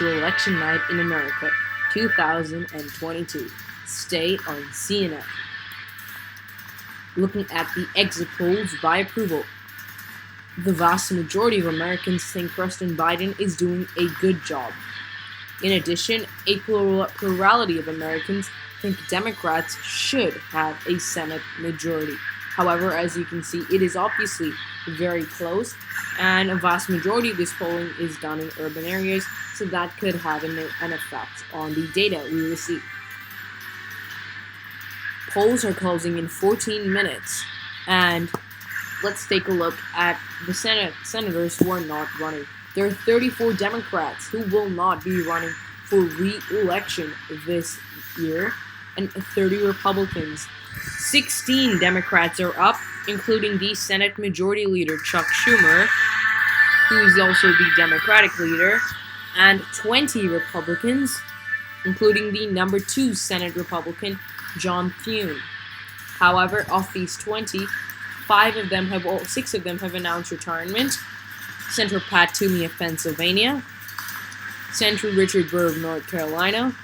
presidential election night in America, 2022. Stay on CNN. Looking at the exit polls by approval, the vast majority of Americans think President Biden is doing a good job. In addition, a plurality of Americans think Democrats should have a Senate majority. However, as you can see, it is obviously very close, and a vast majority of this polling is done in urban areas, so that could have an effect on the data we receive. Polls are closing in 14 minutes, and let's take a look at the senators who are not running. There are 34 Democrats who will not be running for re-election this year, and 30 Republicans. 16 Democrats are up, including the Senate Majority Leader Chuck Schumer, who is also the Democratic leader, and 20 Republicans, including the number 2 Senate Republican John Thune. However, of these 20, 6 of them have announced retirement. Senator Pat Toomey of Pennsylvania, Senator Richard Burr of North Carolina,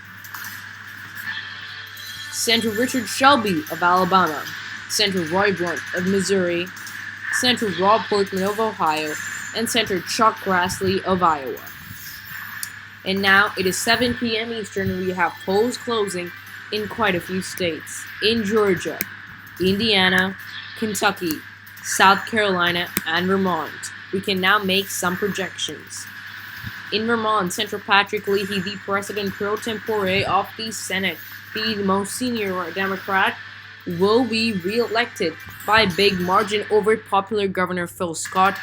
Senator Richard Shelby of Alabama, Senator Roy Blunt of Missouri, Senator Rob Portman of Ohio, and Senator Chuck Grassley of Iowa. And now it is 7 p.m. Eastern, and we have polls closing in quite a few states. In Georgia, Indiana, Kentucky, South Carolina, and Vermont. We can now make some projections. In Vermont, Senator Patrick Leahy, the president pro tempore of the Senate, the most senior Democrat, will be re-elected by a big margin over popular Governor Phil Scott,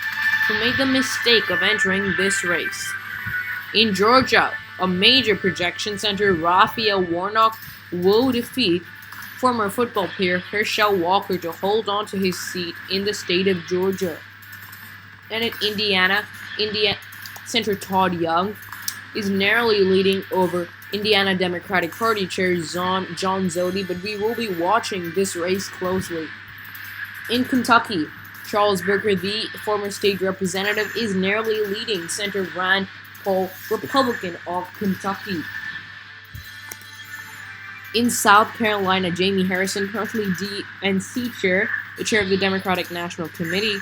who made the mistake of entering this race. In Georgia, a major projection center, Raphael Warnock, will defeat former football player Herschel Walker to hold on to his seat in the state of Georgia. And in Indiana, Senator Todd Young is narrowly leading over Indiana Democratic Party Chair John Zodi, but we will be watching this race closely. In Kentucky, Charles Booker, the former state representative, is narrowly leading Senator Rand Paul, Republican of Kentucky. In South Carolina, Jamie Harrison, currently DNC chair, the chair of the Democratic National Committee,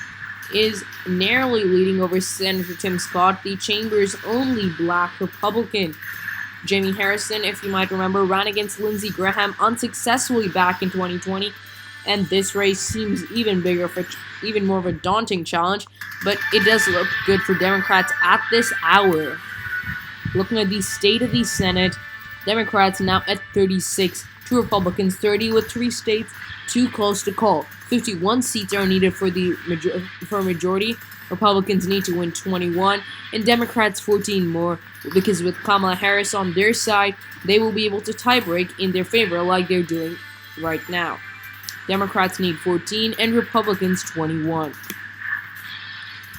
is narrowly leading over Senator Tim Scott, the chamber's only black Republican. Jamie Harrison, if you might remember, ran against Lindsey Graham unsuccessfully back in 2020, and this race seems even more of a daunting challenge, but it does look good for Democrats at this hour. Looking at the state of the Senate, Democrats now at 36, 2 Republicans 30, with 3 states too close to call. 51 seats are needed for a majority. Republicans need to win 21, and Democrats 14 more, because with Kamala Harris on their side, they will be able to tie-break in their favor like they're doing right now. Democrats need 14, and Republicans 21.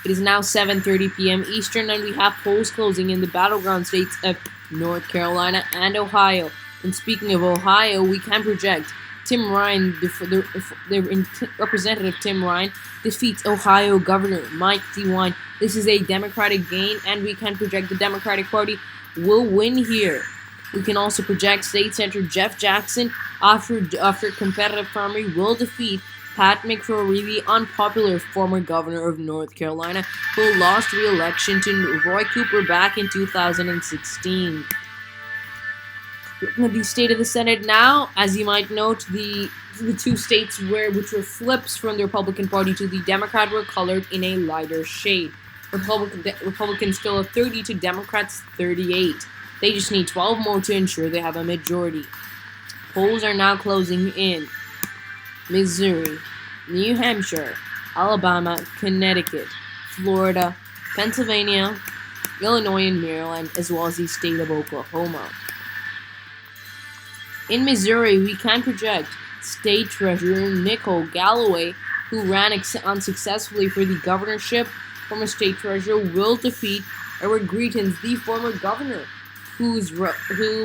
It is now 7:30 p.m. Eastern, and we have polls closing in the battleground states of North Carolina and Ohio. And speaking of Ohio, we can project Tim Ryan, Representative Tim Ryan, defeats Ohio Governor Mike DeWine. This is a Democratic gain, and we can project the Democratic Party will win here. We can also project State Senator Jeff Jackson, after competitive primary, will defeat Pat McCrory, the unpopular former governor of North Carolina, who lost re-election to Roy Cooper back in 2016. Looking at the state of the Senate now, as you might note, the 2 states which were flips from the Republican Party to the Democrat were colored in a lighter shade. Republicans still have 30 to Democrats 38. They just need 12 more to ensure they have a majority. Polls are now closing in Missouri, New Hampshire, Alabama, Connecticut, Florida, Pennsylvania, Illinois, and Maryland, as well as the state of Oklahoma. In Missouri, we can project State Treasurer Nicole Galloway, who ran unsuccessfully for the governorship. Former State Treasurer will defeat Eric Greitens, the former governor, who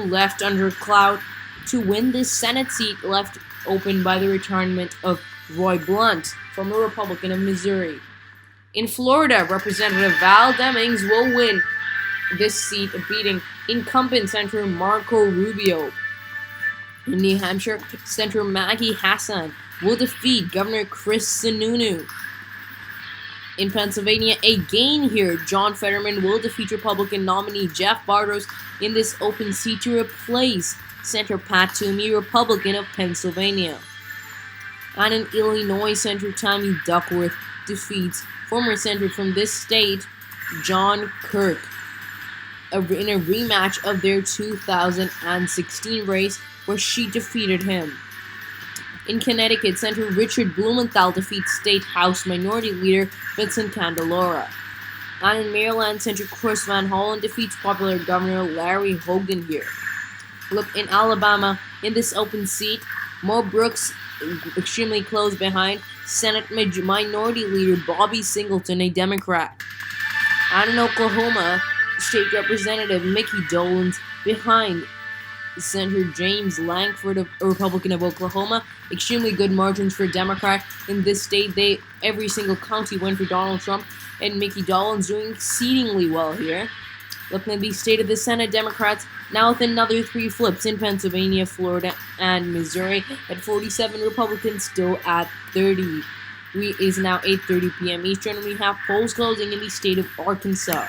left under a cloud to win this Senate seat left open by the retirement of Roy Blunt, former Republican of Missouri. In Florida, Representative Val Demings will win this seat, beating incumbent Senator Marco Rubio. In New Hampshire, Senator Maggie Hassan will defeat Governor Chris Sununu. In Pennsylvania, again here, John Fetterman will defeat Republican nominee Jeff Bartos in this open seat to replace Senator Pat Toomey, Republican of Pennsylvania. And in Illinois, Senator Tammy Duckworth defeats former senator from this state, John Kirk, in a rematch of their 2016 race where she defeated him. In Connecticut, Senator Richard Blumenthal defeats State House Minority Leader Vincent Candelora. And in Maryland, Senator Chris Van Hollen defeats popular Governor Larry Hogan here. Look, in Alabama, in this open seat, Mo Brooks extremely close behind Senate Minority Leader Bobby Singleton, a Democrat. And in Oklahoma, State Representative Mickey Dolenz behind Senator James Lankford, a Republican of Oklahoma. Extremely good margins for a Democrat in this state. Every single county went for Donald Trump, and Mickey Dolenz doing exceedingly well here. Looking at the state of the Senate, Democrats now with another 3 flips in Pennsylvania, Florida, and Missouri at 47. Republicans still at 30. It is now 8:30 p.m. Eastern, and we have polls closing in the state of Arkansas.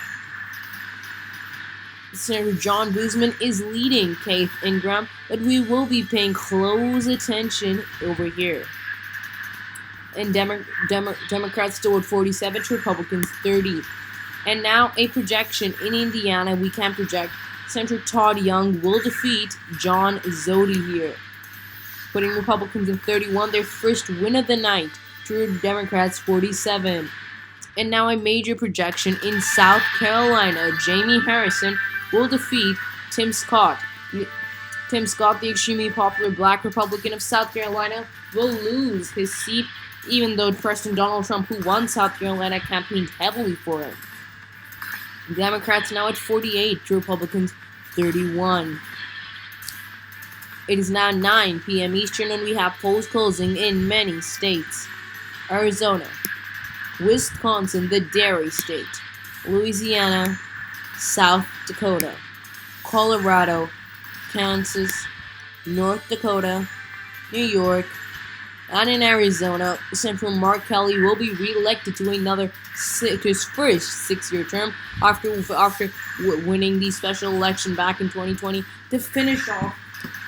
Senator John Boozman is leading Keith Ingram, but we will be paying close attention over here. And Democrats still at 47, Republicans 30. And now a projection in Indiana. We can project Senator Todd Young will defeat John Zodi here, putting Republicans in 31, their first win of the night, to Democrats 47. And now a major projection in South Carolina. Jamie Harrison will defeat Tim Scott. Tim Scott, the extremely popular black Republican of South Carolina, will lose his seat, even though President Donald Trump, who won South Carolina, campaigned heavily for him. Democrats now at 48, Republicans 31. It is now 9 p.m. Eastern, and we have polls closing in many states. Arizona, Wisconsin, the dairy state, Louisiana, South Dakota, Colorado, Kansas, North Dakota, New York, and in Arizona, Senator Mark Kelly will be re-elected to his first 6-year term after winning the special election back in 2020 to finish off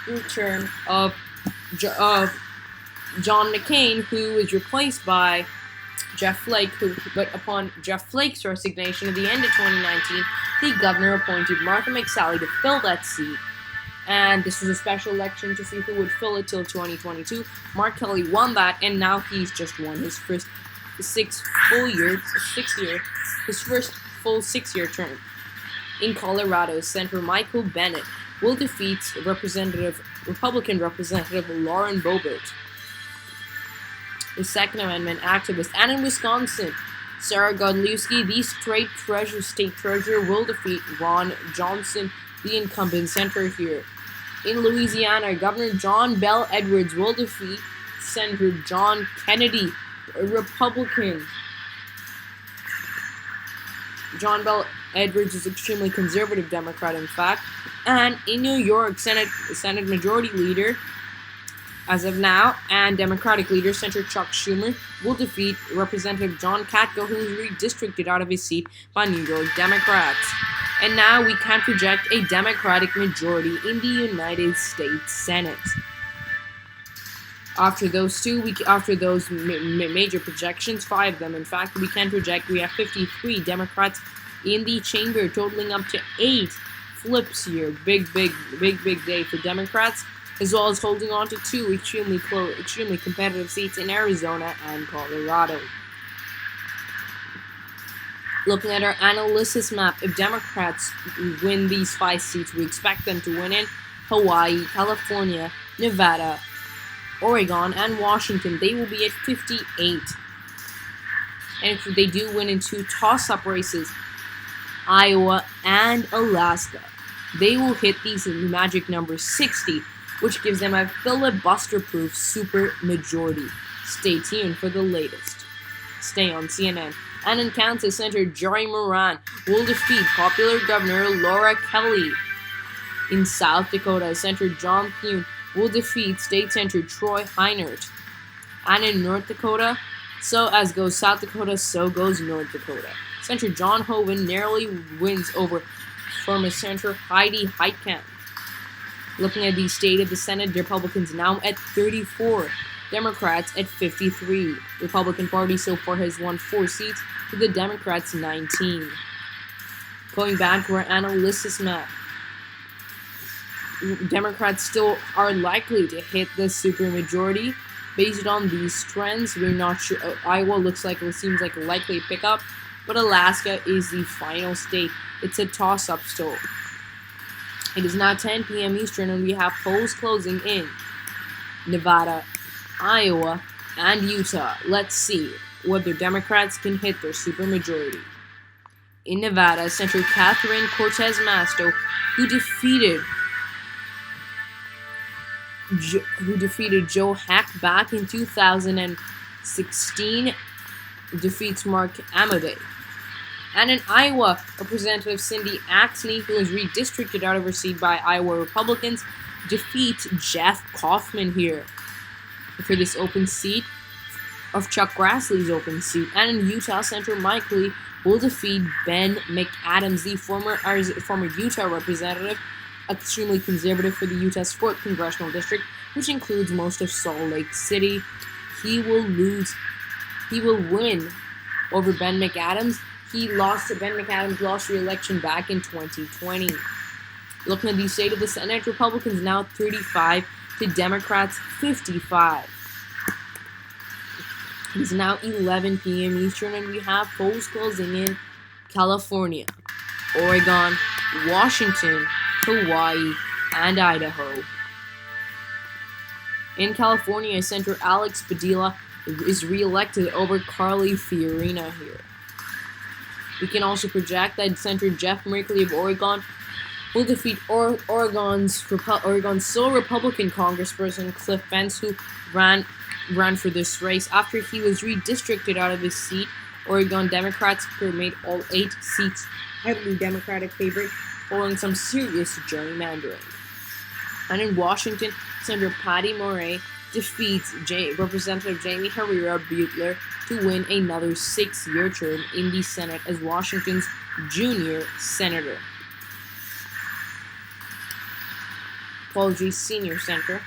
the term of John McCain, who is replaced by Jeff Flake, but upon Jeff Flake's resignation at the end of 2019, the governor appointed Martha McSally to fill that seat. And this was a special election to see who would fill it till 2022. Mark Kelly won that, and now he's just won his first his first full 6-year term. In Colorado, Senator Michael Bennet will defeat Republican Representative Lauren Boebert, the Second Amendment activist. And in Wisconsin, Sarah Godlewski, the state treasurer, will defeat Ron Johnson, the incumbent senator here. In Louisiana, Governor John Bel Edwards will defeat Senator John Kennedy, a Republican. John Bel Edwards is extremely conservative Democrat, in fact. And in New York, Senate Majority Leader, as of now, and Democratic leader Senator Chuck Schumer will defeat Representative John Katko, who was redistricted out of his seat by New York Democrats. And now we can project a Democratic majority in the United States Senate. After those major projections, 5 of them, in fact, we can project we have 53 Democrats in the chamber, totaling up to 8 flips here. Big day for Democrats, as well as holding on to 2 extremely competitive seats in Arizona and Colorado. Looking at our analysis map, if Democrats win these 5 seats, we expect them to win in Hawaii, California, Nevada, Oregon, and Washington. They will be at 58. And if they do win in 2 toss-up races, Iowa and Alaska, they will hit these magic number 60, which gives them a filibuster-proof super majority. Stay tuned for the latest. Stay on CNN. And in Kansas, Senator Joy Moran will defeat popular Governor Laura Kelly. In South Dakota, Senator John Thune will defeat State Senator Troy Heinert. And in North Dakota, so as goes South Dakota, so goes North Dakota. Senator John Hoeven narrowly wins over former Senator Heidi Heitkamp. Looking at the state of the Senate, the Republicans now at 34, Democrats at 53. The Republican Party so far has won 4 seats, with the Democrats 19. Going back to our analysis map, Democrats still are likely to hit the supermajority. Based on these trends, we're not sure. Iowa seems like a likely pickup, but Alaska is the final state. It's a toss-up still. It is now 10 p.m. Eastern, and we have polls closing in Nevada, Iowa, and Utah. Let's see whether Democrats can hit their supermajority. In Nevada, Senator Catherine Cortez Masto, who defeated Joe Hack back in 2016, defeats Mark Amodei. And in Iowa, Representative Cindy Axne, who was redistricted out of her seat by Iowa Republicans, defeats Jeff Kaufman here for this open seat of Chuck Grassley's open seat. And in Utah, Senator Mike Lee will defeat Ben McAdams, the former Utah representative, extremely conservative for the Utah's 4th congressional district, which includes most of Salt Lake City. He will win over Ben McAdams. Ben McAdams lost re-election back in 2020. Looking at the state of the Senate, Republicans now 35 to Democrats 55. It is now 11 p.m. Eastern, and we have polls closing in California, Oregon, Washington, Hawaii, and Idaho. In California, Senator Alex Padilla is re-elected over Carly Fiorina here. We can also project that Senator Jeff Merkley of Oregon will defeat Oregon's sole Republican Congressperson Cliff Pence, who ran for this race. After he was redistricted out of his seat, Oregon Democrats made all 8 seats heavily Democratic favorite, following some serious gerrymandering. And in Washington, Senator Patty Murray defeats Representative Jamie Herrera Butler to win another 6-year term in the Senate as Washington's junior senator. Senior senator.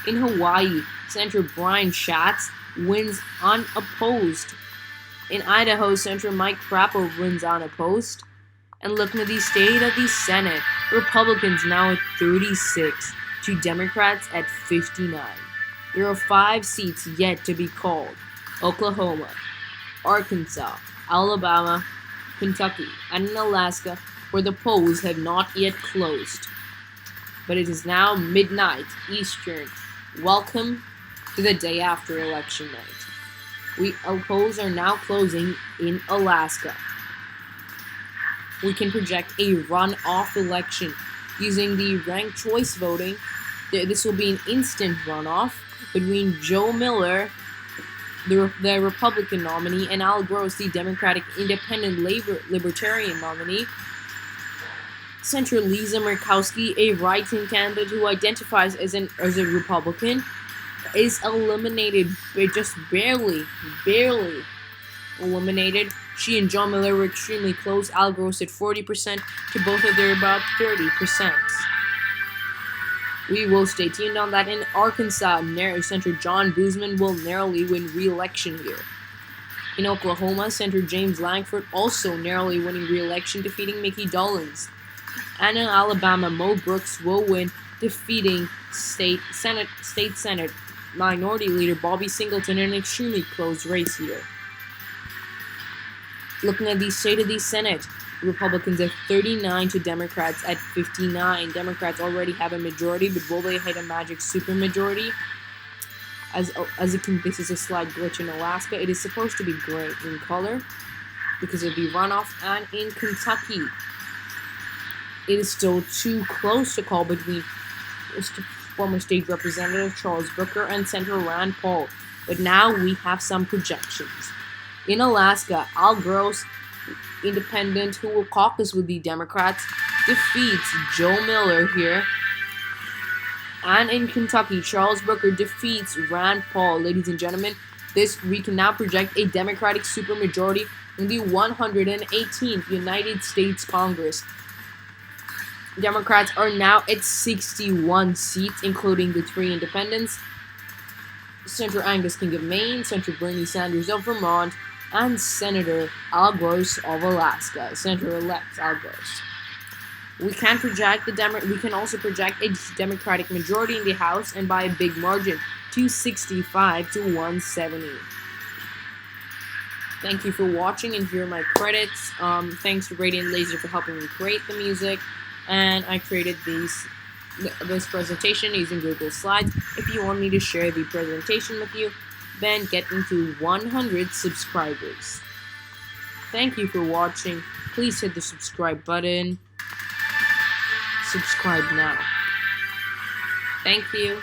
In Hawaii, Senator Brian Schatz wins unopposed. In Idaho, Senator Mike Crapo wins unopposed. And looking at the state of the Senate, Republicans now at 36 to Democrats at 59. There are 5 seats yet to be called: Oklahoma, Arkansas, Alabama, Kentucky, and in Alaska, where the polls have not yet closed. But it is now midnight Eastern. Welcome to the day after election night. Polls are now closing in Alaska. We can project a runoff election using the ranked choice voting. This will be an instant runoff between Joe Miller, the Republican nominee, and Al Gross, the Democratic Independent Libertarian nominee. Senator Lisa Murkowski, a writing candidate who identifies as a Republican, is eliminated, just barely eliminated. She and John Miller were extremely close. Al Gross at 40% to both of their about 30%. We will stay tuned on that. In Arkansas, Senator John Boozman will narrowly win re-election here. In Oklahoma, Senator James Langford also narrowly winning re-election, defeating Mickey Dolenz. And in Alabama, Mo Brooks will win, defeating State Senate Minority Leader Bobby Singleton in an extremely close race here. Looking at the state of the Senate, Republicans at 39 to Democrats at 59. Democrats already have a majority, but will they hit a magic supermajority? This is a slight glitch in Alaska. It is supposed to be gray in color because of the runoff. And in Kentucky, it is still too close to call between former state representative Charles Booker and Senator Rand Paul. But now we have some projections. In Alaska, Al Gross, independent who will caucus with the Democrats, defeats Joe Miller here. And in Kentucky, Charles Booker defeats Rand Paul. Ladies and gentlemen, we can now project a Democratic supermajority in the 118th United States Congress. Democrats are now at 61 seats, including the 3 independents: Senator Angus King of Maine, Senator Bernie Sanders of Vermont, and Senator Al Gross of Alaska. Senator-elect Al Gross. We can also project a Democratic majority in the House, and by a big margin, 265 to 170. Thank you for watching, and here are my credits. Thanks to Radiant Laser for helping me create the music, and I created this presentation using Google Slides. If you want me to share the presentation with you, then get into 100 subscribers. Thank you for watching. Please hit the subscribe button. Subscribe now. Thank you.